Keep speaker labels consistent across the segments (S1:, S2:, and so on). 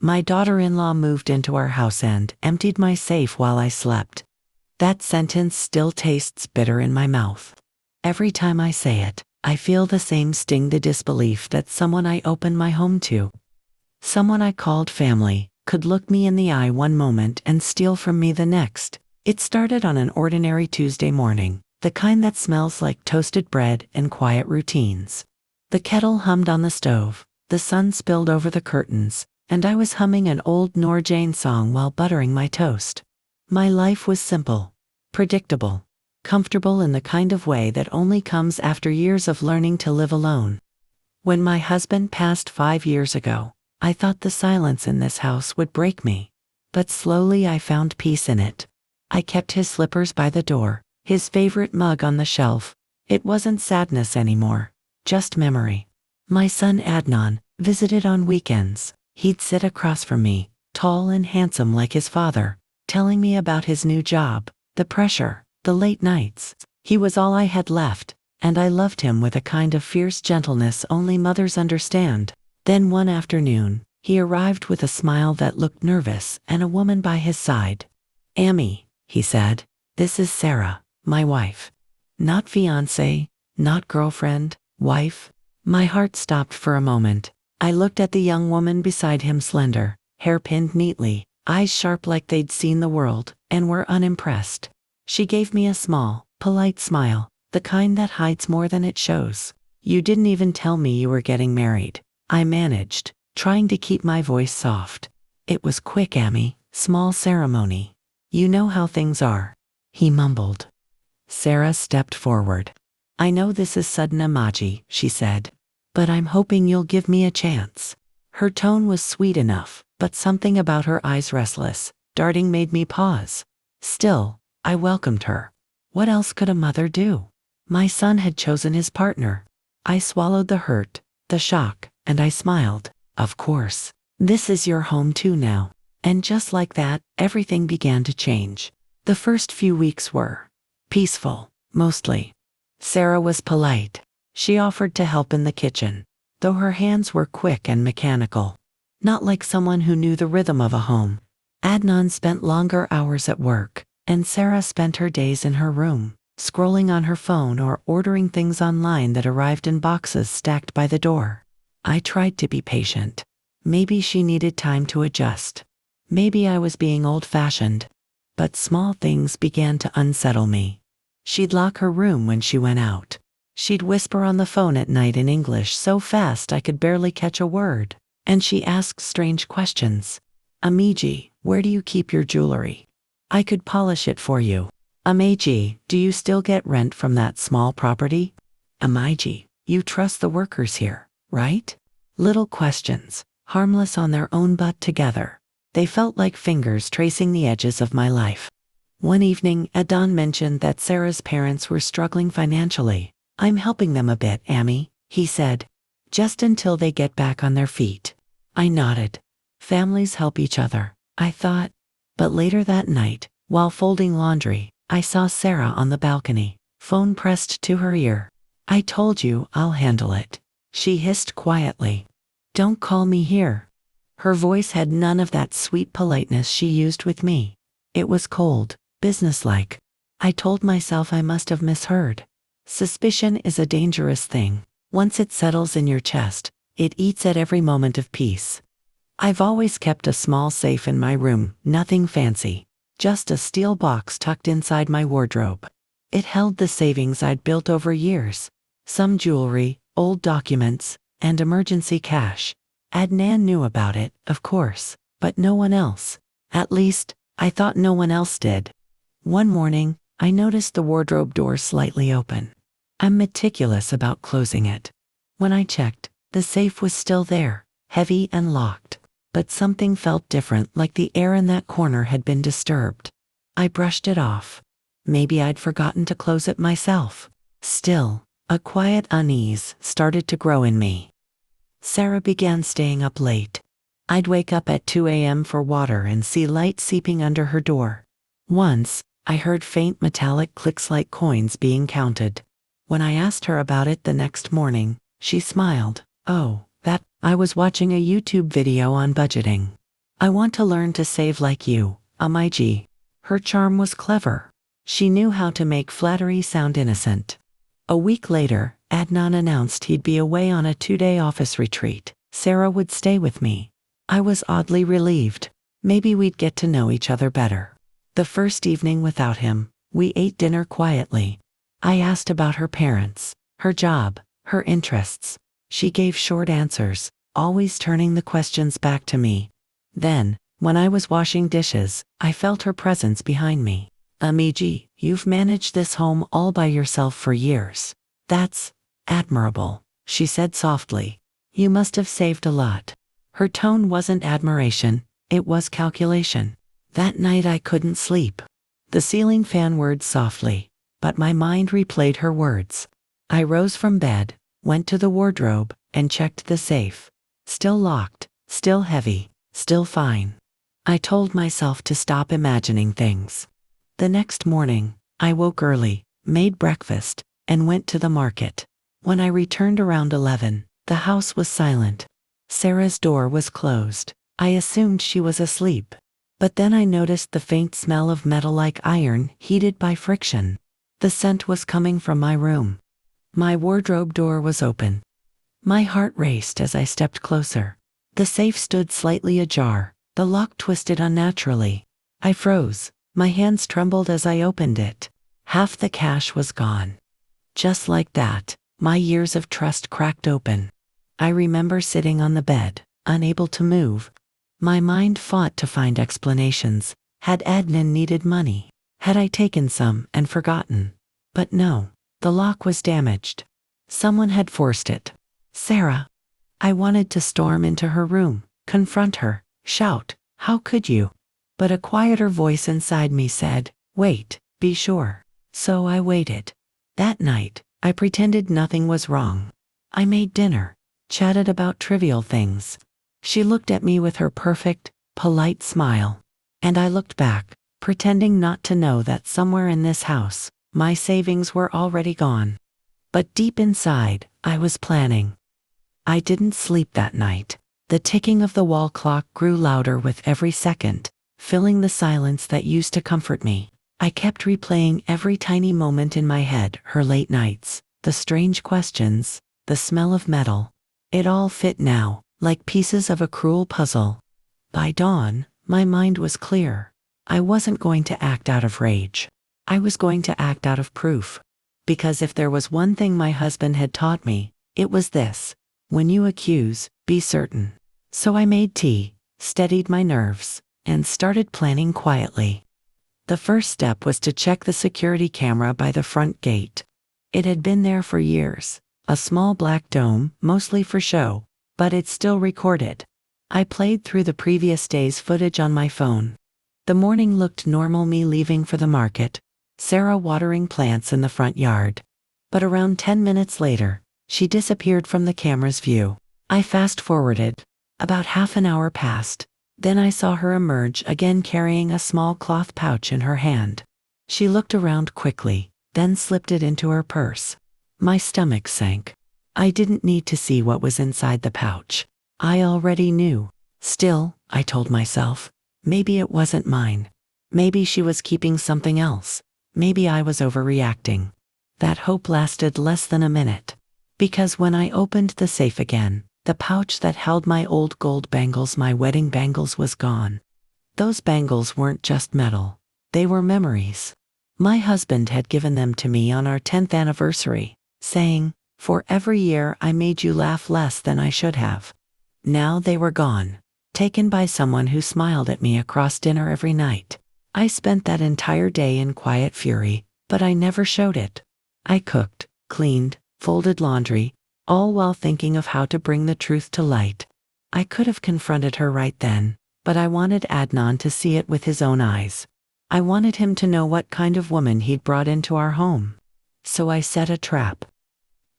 S1: My daughter-in-law moved into our house and emptied my safe while I slept. That sentence still tastes bitter in my mouth. Every time I say it, I feel the same sting, the disbelief that someone I opened my home to, someone I called family, could look me in the eye one moment and steal from me the next. It started on an ordinary Tuesday morning, the kind that smells like toasted bread and quiet routines. The kettle hummed on the stove, the sun spilled over the curtains, and I was humming an old Nora Jane song while buttering my toast. My life was simple, predictable, comfortable in the kind of way that only comes after years of learning to live alone. When my husband passed 5 years ago, I thought the silence in this house would break me. But slowly I found peace in it. I kept his slippers by the door, his favorite mug on the shelf. It wasn't sadness anymore, just memory. My son Adnan visited on weekends. He'd sit across from me, tall and handsome like his father, telling me about his new job, the pressure, the late nights. He was all I had left, and I loved him with a kind of fierce gentleness only mothers understand. Then one afternoon, he arrived with a smile that looked nervous and a woman by his side. "Amy," he said, "this is Sarah, my wife." Not fiancé, not girlfriend, wife. My heart stopped for a moment. I looked at the young woman beside him, slender, hair pinned neatly, eyes sharp like they'd seen the world, and were unimpressed. She gave me a small, polite smile, the kind that hides more than it shows. "You didn't even tell me you were getting married," I managed, trying to keep my voice soft. "It was quick, Amy, small ceremony. You know how things are," he mumbled. Sarah stepped forward. "I know this is sudden, Amaji," she said, "but I'm hoping you'll give me a chance." Her tone was sweet enough, but something about her eyes, restless, darting, made me pause. Still, I welcomed her. What else could a mother do? My son had chosen his partner. I swallowed the hurt, the shock, and I smiled. "Of course, this is your home too now." And just like that, everything began to change. The first few weeks were peaceful, mostly. Sarah was polite. She offered to help in the kitchen, though her hands were quick and mechanical. Not like someone who knew the rhythm of a home. Adnan spent longer hours at work, and Sarah spent her days in her room, scrolling on her phone or ordering things online that arrived in boxes stacked by the door. I tried to be patient. Maybe she needed time to adjust. Maybe I was being old-fashioned. But small things began to unsettle me. She'd lock her room when she went out. She'd whisper on the phone at night in English so fast I could barely catch a word. And she asked strange questions. "Amiji, where do you keep your jewelry? I could polish it for you. Amaji, do you still get rent from that small property? Amaji, you trust the workers here, right?" Little questions, harmless on their own but together. They felt like fingers tracing the edges of my life. One evening, Adnan mentioned that Sarah's parents were struggling financially. "I'm helping them a bit, Amy," he said. "Just until they get back on their feet." I nodded. Families help each other, I thought. But later that night, while folding laundry, I saw Sarah on the balcony, phone pressed to her ear. "I told you I'll handle it," she hissed quietly. "Don't call me here." Her voice had none of that sweet politeness she used with me. It was cold, businesslike. I told myself I must have misheard. Suspicion is a dangerous thing. Once it settles in your chest, it eats at every moment of peace. I've always kept a small safe in my room, nothing fancy. Just a steel box tucked inside my wardrobe. It held the savings I'd built over years. Some jewelry, old documents, and emergency cash. Adnan knew about it, of course, but no one else. At least, I thought no one else did. One morning, I noticed the wardrobe door slightly open. I'm meticulous about closing it. When I checked, the safe was still there, heavy and locked. But something felt different, like the air in that corner had been disturbed. I brushed it off. Maybe I'd forgotten to close it myself. Still, a quiet unease started to grow in me. Sarah began staying up late. I'd wake up at 2 a.m. for water and see light seeping under her door. Once, I heard faint metallic clicks like coins being counted. When I asked her about it the next morning, she smiled. "Oh, that, I was watching a YouTube video on budgeting." I want to learn to save like you, Amaiji. Her charm was clever. She knew how to make flattery sound innocent. A week later, Adnan announced he'd be away on a 2-day office retreat. Sarah would stay with me. I was oddly relieved. Maybe we'd get to know each other better. The first evening without him, we ate dinner quietly. I asked about her parents, her job, her interests. She gave short answers, always turning the questions back to me. Then, when I was washing dishes, I felt her presence behind me. Amiji, you've managed this home all by yourself for years. That's admirable, she said softly. You must have saved a lot. Her tone wasn't admiration, it was calculation. That night I couldn't sleep. The ceiling fan whirred softly, but my mind replayed her words. I rose from bed, went to the wardrobe, and checked the safe. Still locked, still heavy, still fine. I told myself to stop imagining things. The next morning, I woke early, made breakfast, and went to the market. When I returned around 11, the house was silent. Sarah's door was closed. I assumed she was asleep. But then I noticed the faint smell of metal like iron heated by friction. The scent was coming from my room. My wardrobe door was open. My heart raced as I stepped closer. The safe stood slightly ajar, the lock twisted unnaturally. I froze. My hands trembled as I opened it. Half the cash was gone. Just like that, my years of trust cracked open. I remember sitting on the bed, unable to move. My mind fought to find explanations. Had Adnan needed money? Had I taken some and forgotten? But no, the lock was damaged. Someone had forced it. Sarah. I wanted to storm into her room, confront her, shout, "How could you?" But a quieter voice inside me said, "Wait, be sure." So I waited. That night, I pretended nothing was wrong. I made dinner, chatted about trivial things. She looked at me with her perfect, polite smile. And I looked back, pretending not to know that somewhere in this house, my savings were already gone. But deep inside, I was planning. I didn't sleep that night. The ticking of the wall clock grew louder with every second, filling the silence that used to comfort me. I kept replaying every tiny moment in my head, her late nights, the strange questions, the smell of metal. It all fit now, like pieces of a cruel puzzle. By dawn, my mind was clear. I wasn't going to act out of rage. I was going to act out of proof. Because if there was one thing my husband had taught me, it was this: when you accuse, be certain. So I made tea, steadied my nerves, and started planning quietly. The first step was to check the security camera by the front gate. It had been there for years, a small black dome, mostly for show, but it still recorded. I played through the previous day's footage on my phone. The morning looked normal, me leaving for the market, Sarah watering plants in the front yard. But around 10 minutes later, she disappeared from the camera's view. I fast-forwarded. About half an hour passed. Then I saw her emerge again carrying a small cloth pouch in her hand. She looked around quickly, then slipped it into her purse. My stomach sank. I didn't need to see what was inside the pouch. I already knew. Still, I told myself, maybe it wasn't mine. Maybe she was keeping something else. Maybe I was overreacting. That hope lasted less than a minute. Because when I opened the safe again, the pouch that held my old gold bangles, my wedding bangles, was gone. Those bangles weren't just metal. They were memories. My husband had given them to me on our 10th anniversary, saying, "For every year I made you laugh less than I should have." Now they were gone, taken by someone who smiled at me across dinner every night. I spent that entire day in quiet fury, but I never showed it. I cooked, cleaned, folded laundry, all while thinking of how to bring the truth to light. I could have confronted her right then, but I wanted Adnan to see it with his own eyes. I wanted him to know what kind of woman he'd brought into our home. So I set a trap.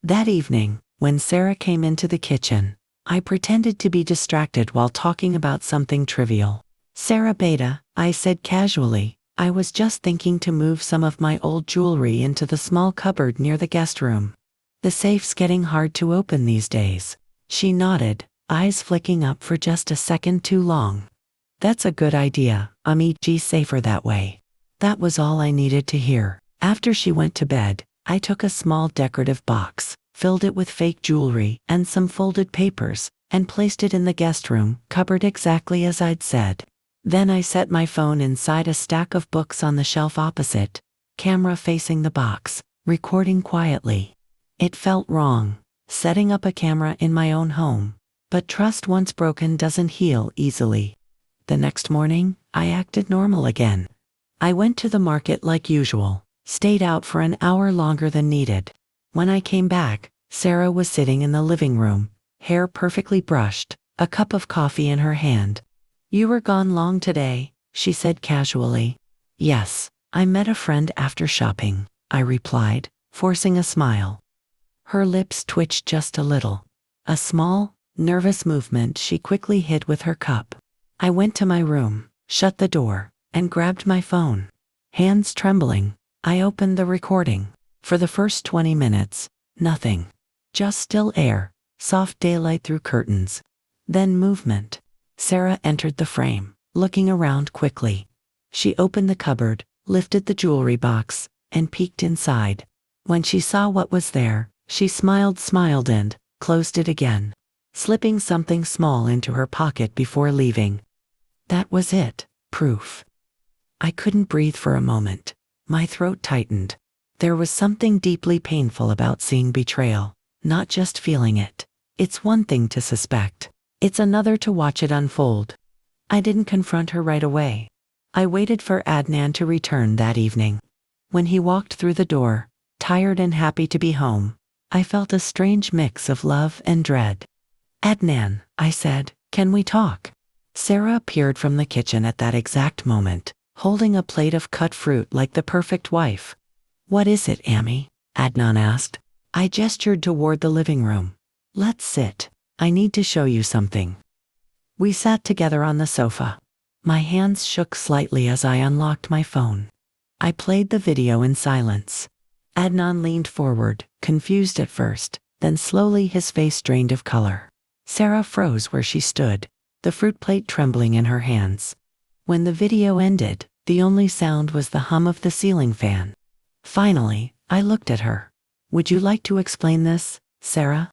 S1: That evening, when Sarah came into the kitchen, I pretended to be distracted while talking about something trivial. "Sarah Beta," I said casually, "I was just thinking to move some of my old jewelry into the small cupboard near the guest room. The safe's getting hard to open these days." She nodded, eyes flicking up for just a second too long. That's a good idea. Amici's safer that way. That was all I needed to hear. After she went to bed, I took a small decorative box, filled it with fake jewelry and some folded papers, and placed it in the guest room cupboard exactly as I'd said. Then I set my phone inside a stack of books on the shelf opposite, camera facing the box, recording quietly. It felt wrong, setting up a camera in my own home, but trust once broken doesn't heal easily. The next morning, I acted normal again. I went to the market like usual, stayed out for an hour longer than needed. When I came back, Sarah was sitting in the living room, hair perfectly brushed, a cup of coffee in her hand. "You were gone long today," she said casually. "Yes, I met a friend after shopping," I replied, forcing a smile. Her lips twitched just a little. A small, nervous movement she quickly hid with her cup. I went to my room, shut the door, and grabbed my phone. Hands trembling, I opened the recording. For the first 20 minutes, nothing. Just still air, soft daylight through curtains. Then movement. Sarah entered the frame, looking around quickly. She opened the cupboard, lifted the jewelry box, and peeked inside. When she saw what was there, she smiled and closed it again, slipping something small into her pocket before leaving. That was it, proof. I couldn't breathe for a moment. My throat tightened. There was something deeply painful about seeing betrayal, not just feeling it. It's one thing to suspect. It's another to watch it unfold. I didn't confront her right away. I waited for Adnan to return that evening. When he walked through the door, tired and happy to be home, I felt a strange mix of love and dread. "Adnan," I said, "can we talk?" Sarah appeared from the kitchen at that exact moment, holding a plate of cut fruit like the perfect wife. "What is it, Ami?" Adnan asked. I gestured toward the living room. "Let's sit. I need to show you something." We sat together on the sofa. My hands shook slightly as I unlocked my phone. I played the video in silence. Adnan leaned forward, confused at first, then slowly his face drained of color. Sarah froze where she stood, the fruit plate trembling in her hands. When the video ended, the only sound was the hum of the ceiling fan. Finally, I looked at her. "Would you like to explain this, Sarah?"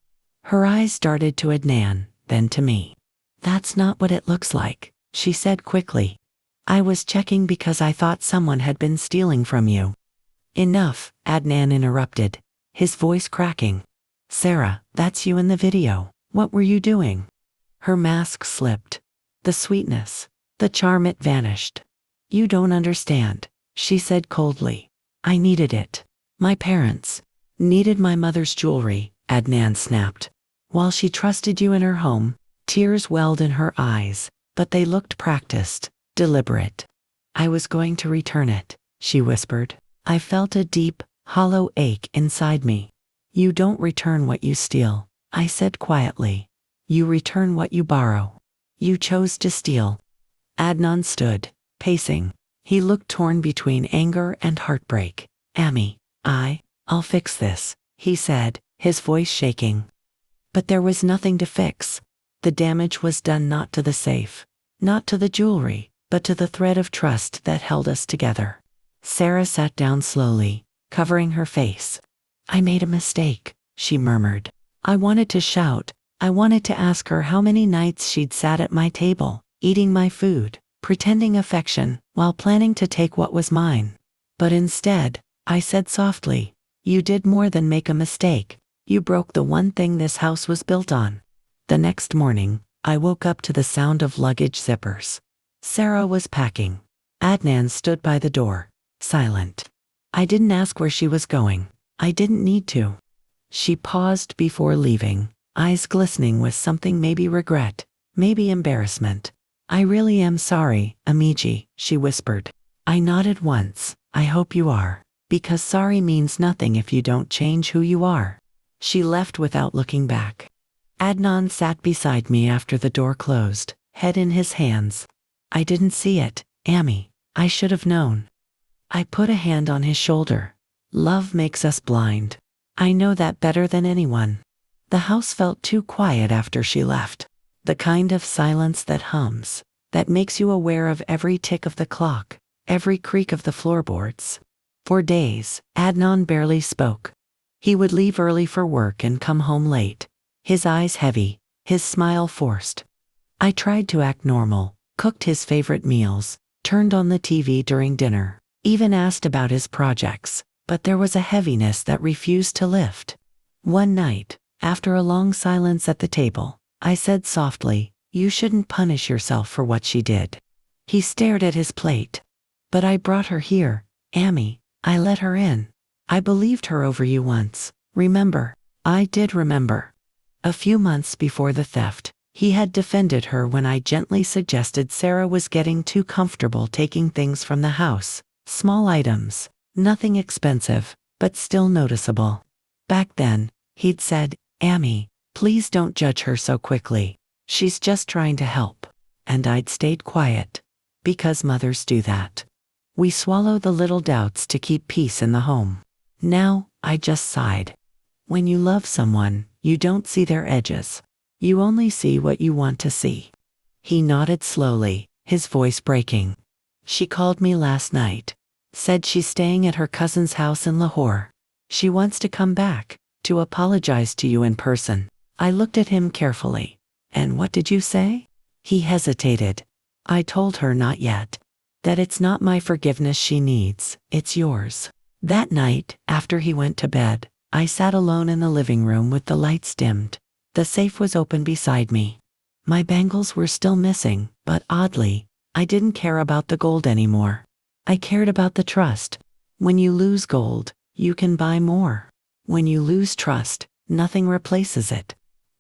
S1: Her eyes darted to Adnan, then to me. "That's not what it looks like," she said quickly. "I was checking because I thought someone had been stealing from you." "Enough," Adnan interrupted, his voice cracking. "Sarah, that's you in the video. What were you doing?" Her mask slipped. The sweetness, the charm, it vanished. "You don't understand," she said coldly. "I needed it. My parents needed my mother's jewelry," Adnan snapped. "While she trusted you in her home, tears welled in her eyes, but they looked practiced, deliberate. I was going to return it," she whispered. I felt a deep, hollow ache inside me. "You don't return what you steal," I said quietly. "You return what you borrow. You chose to steal." Adnan stood, pacing. He looked torn between anger and heartbreak. "Ami, I'll fix this," he said, his voice shaking. But there was nothing to fix. The damage was done not to the safe, not to the jewelry, but to the thread of trust that held us together. Sarah sat down slowly, covering her face. "I made a mistake," she murmured. "I wanted to shout. I wanted to ask her how many nights she'd sat at my table, eating my food, pretending affection, while planning to take what was mine. But instead, I said softly, 'You did more than make a mistake. You broke the one thing this house was built on.'" The next morning, I woke up to the sound of luggage zippers. Sarah was packing. Adnan stood by the door, silent. I didn't ask where she was going. I didn't need to. She paused before leaving, eyes glistening with something, maybe regret, maybe embarrassment. "I really am sorry, Amici," she whispered. I nodded once. "I hope you are, because sorry means nothing if you don't change who you are." She left without looking back. Adnan sat beside me after the door closed, head in his hands. "I didn't see it, Ami. I should have known." I put a hand on his shoulder. "Love makes us blind. I know that better than anyone." The house felt too quiet after she left. The kind of silence that hums, that makes you aware of every tick of the clock, every creak of the floorboards. For days, Adnan barely spoke. He would leave early for work and come home late, his eyes heavy, his smile forced. I tried to act normal, cooked his favorite meals, turned on the TV during dinner, even asked about his projects, but there was a heaviness that refused to lift. One night, after a long silence at the table, I said softly, "You shouldn't punish yourself for what she did." He stared at his plate. "But I brought her here, Amy. I let her in. I believed her over you once, remember?" I did remember. A few months before the theft, he had defended her when I gently suggested Sarah was getting too comfortable taking things from the house, small items, nothing expensive, but still noticeable. Back then, he'd said, "Amy, please don't judge her so quickly. She's just trying to help." And I'd stayed quiet. Because mothers do that. We swallow the little doubts to keep peace in the home. Now, I just sighed. When you love someone, you don't see their edges. You only see what you want to see. He nodded slowly, his voice breaking. "She called me last night. Said she's staying at her cousin's house in Lahore. She wants to come back, to apologize to you in person." I looked at him carefully. "And what did you say?" He hesitated. "I told her not yet. That it's not my forgiveness she needs, it's yours." That night, after he went to bed, I sat alone in the living room with the lights dimmed. The safe was open beside me. My bangles were still missing, but oddly, I didn't care about the gold anymore. I cared about the trust. When you lose gold, you can buy more. When you lose trust, nothing replaces it.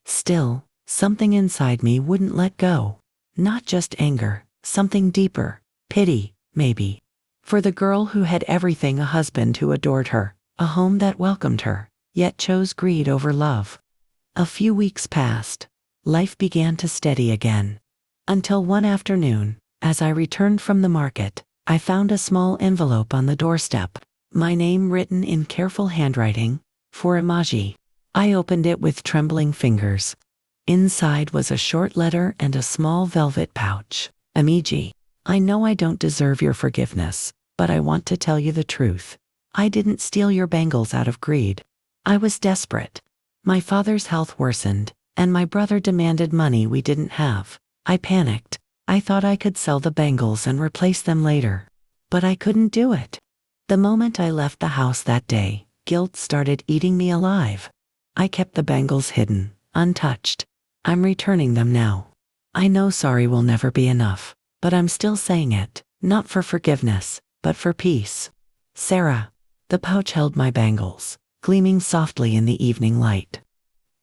S1: Still, something inside me wouldn't let go. Not just anger, something deeper, pity, maybe. For the girl who had everything, a husband who adored her, a home that welcomed her, yet chose greed over love. A few weeks passed. Life began to steady again. Until one afternoon, as I returned from the market, I found a small envelope on the doorstep. My name written in careful handwriting, for Imaji. I opened it with trembling fingers. Inside was a short letter and a small velvet pouch. "Amiji, I know I don't deserve your forgiveness, but I want to tell you the truth. I didn't steal your bangles out of greed. I was desperate. My father's health worsened, and my brother demanded money we didn't have. I panicked. I thought I could sell the bangles and replace them later. But I couldn't do it. The moment I left the house that day, guilt started eating me alive. I kept the bangles hidden, untouched. I'm returning them now. I know sorry will never be enough, but I'm still saying it, not for forgiveness, but for peace. Sarah." The pouch held my bangles, gleaming softly in the evening light.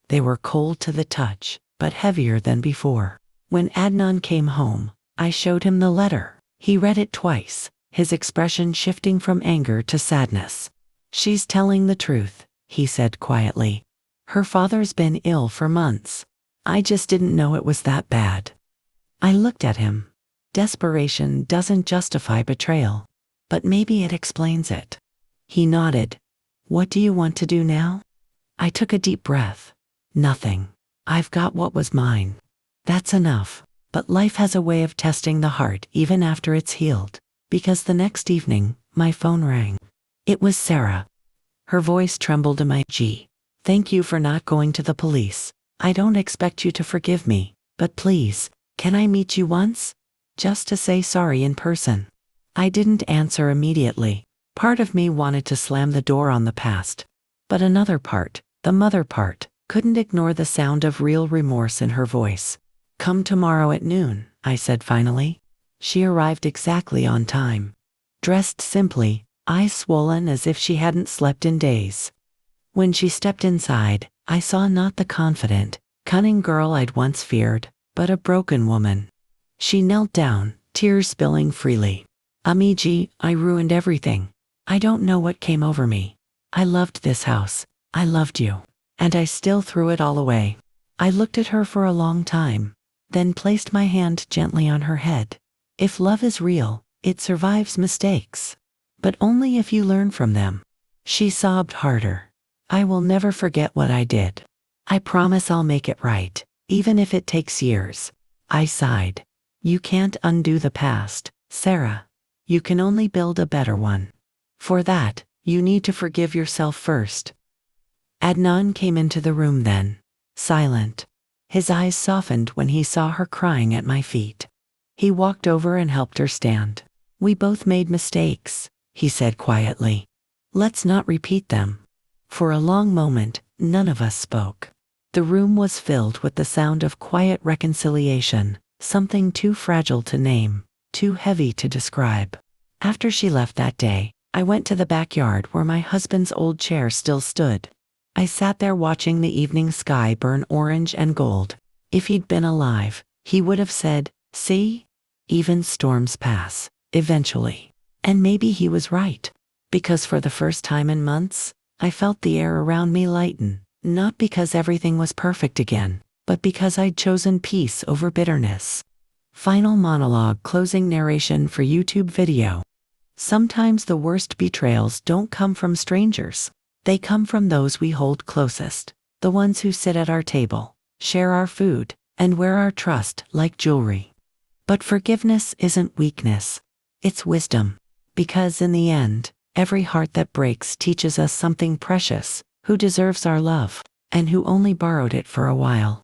S1: They were cold to the touch, but heavier than before. When Adnan came home, I showed him the letter. He read it twice, his expression shifting from anger to sadness. "She's telling the truth," he said quietly. "Her father's been ill for months. I just didn't know it was that bad." I looked at him. Desperation doesn't justify betrayal, but maybe it explains it. He nodded. "What do you want to do now?" I took a deep breath. "Nothing. I've got what was mine. That's enough." But life has a way of testing the heart even after it's healed. Because the next evening, my phone rang. It was Sarah. Her voice trembled in my G. "Thank you for not going to the police. I don't expect you to forgive me, but please, can I meet you once? Just to say sorry in person." I didn't answer immediately. Part of me wanted to slam the door on the past. But another part, the mother part, couldn't ignore the sound of real remorse in her voice. "Come tomorrow at noon," I said finally. She arrived exactly on time. Dressed simply, eyes swollen as if she hadn't slept in days. When she stepped inside, I saw not the confident, cunning girl I'd once feared, but a broken woman. She knelt down, tears spilling freely. "Amiji, I ruined everything. I don't know what came over me. I loved this house. I loved you. And I still threw it all away." I looked at her for a long time, then placed my hand gently on her head. "If love is real, it survives mistakes. But only if you learn from them." She sobbed harder. "I will never forget what I did. I promise I'll make it right, even if it takes years." I sighed. You can't undo the past, Sarah. You can only build a better one. For that, you need to forgive yourself first. Adnan came into the room then, silent. His eyes softened when he saw her crying at my feet. He walked over and helped her stand. We both made mistakes, he said quietly. Let's not repeat them. For a long moment, none of us spoke. The room was filled with the sound of quiet reconciliation, something too fragile to name, too heavy to describe. After she left that day, I went to the backyard where my husband's old chair still stood. I sat there watching the evening sky burn orange and gold. If he'd been alive, he would have said, "See? Even storms pass, eventually." And maybe he was right. Because for the first time in months, I felt the air around me lighten, not because everything was perfect again, but because I'd chosen peace over bitterness. Final monologue closing narration for YouTube video. Sometimes the worst betrayals don't come from strangers. They come from those we hold closest, the ones who sit at our table, share our food, and wear our trust like jewelry. But forgiveness isn't weakness. It's wisdom. Because in the end, every heart that breaks teaches us something precious, who deserves our love, and who only borrowed it for a while.